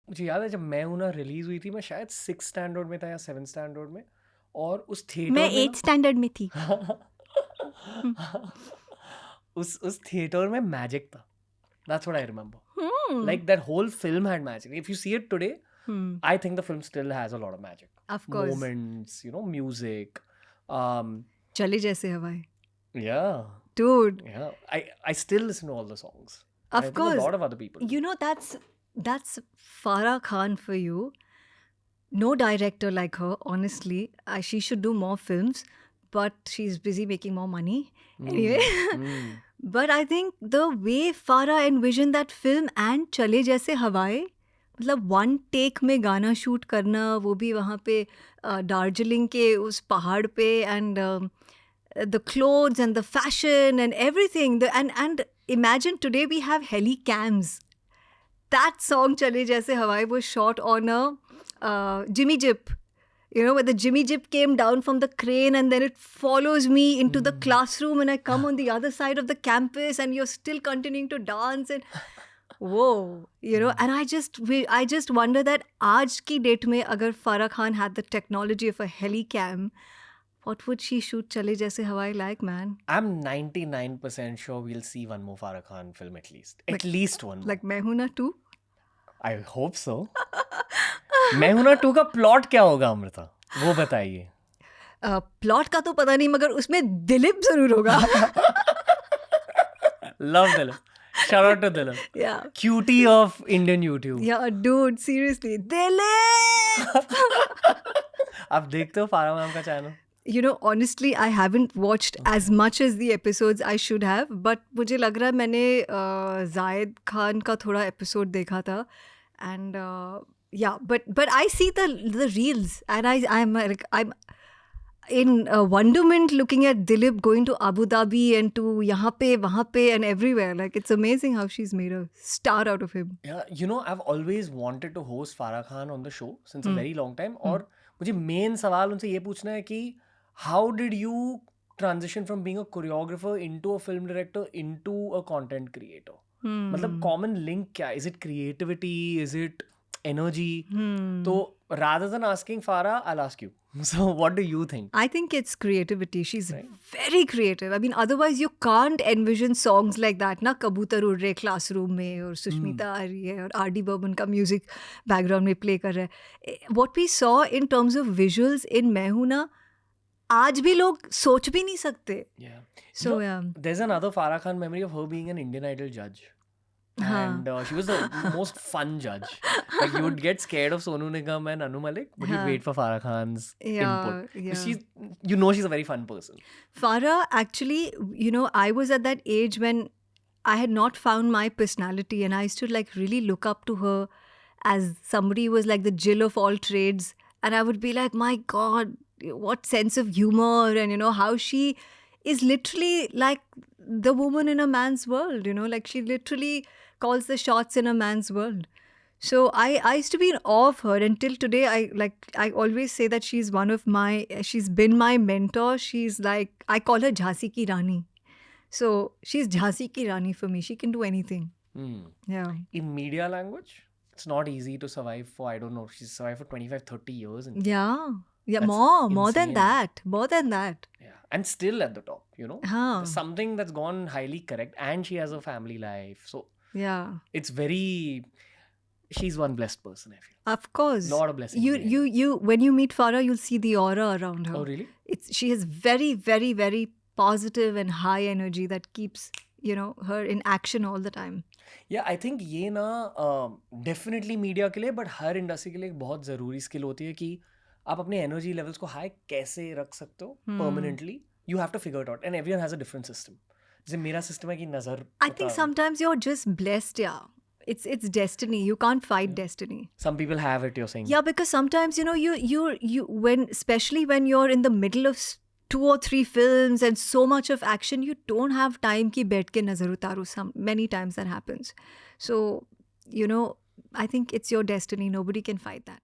मुझे याद है जब मैं हूं ना रिलीज हुई थी, मैं शायद 6 स्टैंडर्ड में था या 7 स्टैंडर्ड में, और उस मैं थिएटर में 8th स्टैंडर्ड में थी. ना उस थिएटर में मैजिक था. That's what I remember. Hmm. Like that whole film had magic. If you see it today, Hmm. I think the film still has a lot of magic. Of course. Moments, music. Um, चले जैसे हवाएं. yeah, Dude, yeah. I still listen to all the songs. And I of think a course. lot of other people do. You know, that's Farah Khan for you. No director like her, honestly. She should do more films, but she's busy making more money. Anyway. Hmm. But I think the way Farah envisioned that film and चले जैसे हवाएं, मतलब one take में गाना shoot करना, वो भी वहाँ पे दार्जिलिंग के उस पहाड़ पे, and the clothes and the fashion and everything, and imagine today we have heli cams. That song Chale Jaise Hawai was shot on a Jimmy Jeep, where the Jimmy Jeep came down from the crane and then it follows me into the classroom and I come on the other side of the campus and you're still continuing to dance and whoa, and I just wonder that aaj ki date mein agar Farah Khan had the technology of a helicam, what would she shoot Chale Jaise Hawai like, man? I'm 99% sure we'll see one more Farah Khan film at least. At least one more. Like Main Hoon Na 2? I hope so. मैं हूं ना 2 का plot क्या होगा अमृता? वो बताइए. Plot का तो पता नहीं, मगर उसमें दिलीप जरूर होगा. Love Dilip. Shout out to Dilip. Yeah. Cutie of Indian YouTube. Yeah, dude, seriously. Dilip! आप देखते हो फारा मैम का channel? Honestly, I haven't watched as much as the episodes I should have, but मुझे लग रहा है मैंने जायद खान का थोड़ा एपिसोड देखा था, and yeah, but I see the reels and I'm in wonderment looking at Dilip going to Abu Dhabi and to यहाँ पे वहाँ पे and everywhere. Like, it's amazing how she's made a star out of him. Yeah, I've always wanted to host Farah Khan on the show since a very long time. और मुझे main सवाल उनसे ये पूछना है कि how did you transition from being a choreographer into a film director into a content creator? मतलब common link क्या है? Is it creativity? Is it energy? तो rather than asking Farah, I'll ask you. So what do you think? I think it's creativity. She's very creative. I mean, otherwise you can't envision songs like that. Na Kabutar उड़ रहे classroom में और सुष्मिता आ रही है और R.D. Burman का music background में play कर रहा है. What we saw in terms of visuals in मैं हूं ना, आज भी लोग सोच भी नहीं सकते. Yeah. So there's another Farah Khan memory of her being an Indian Idol judge. And she was the most fun judge. Like, you would get scared of Sonu Nigam and Anu Malik, but you'd wait for Farah Khan's input. Yeah. She's a very fun person. Farah, actually, I was at that age when I had not found my personality, and I used to like really look up to her as somebody who was like the Jill of all trades. And I would be like, my God, what sense of humor, and how she is literally like the woman in a man's world, like she literally calls the shots in a man's world. So I used to be in awe of her until today. I always say that she's been my mentor. She's like, I call her Jhansi ki Rani. So she's Jhansi ki Rani for me. She can do anything. Yeah. In media language, it's not easy to survive for, I don't know, she's survived for 25, 30 years. Yeah, That's more than insane. that. Yeah. And still at the top, Huh. There's something that's gone highly correct, and she has a family life. So Yeah. it's she's one blessed person, I feel. Of course. Lot of blessings. You when you meet Farah, you'll see the aura around her. Oh, really? She has very, very, very positive and high energy that keeps, her in action all the time. Yeah, I think ये ना definitely media के लिए, but her industry के लिए एक बहुत ज़रूरी skill होती है कि आप अपने energy levels को high कैसे रख सकते हो permanently. You have to figure it out, and everyone has a different system. जैसे मेरा system है कि नज़र. I think sometimes you're just blessed, yeah. It's destiny. You can't fight destiny. Some people have it, you're saying. Yeah, because sometimes especially when you're in the middle of 2 or 3 films and so much of action, you don't have time ki baith ke nazar utaru. Many times that happens. So I think it's your destiny. Nobody can fight that.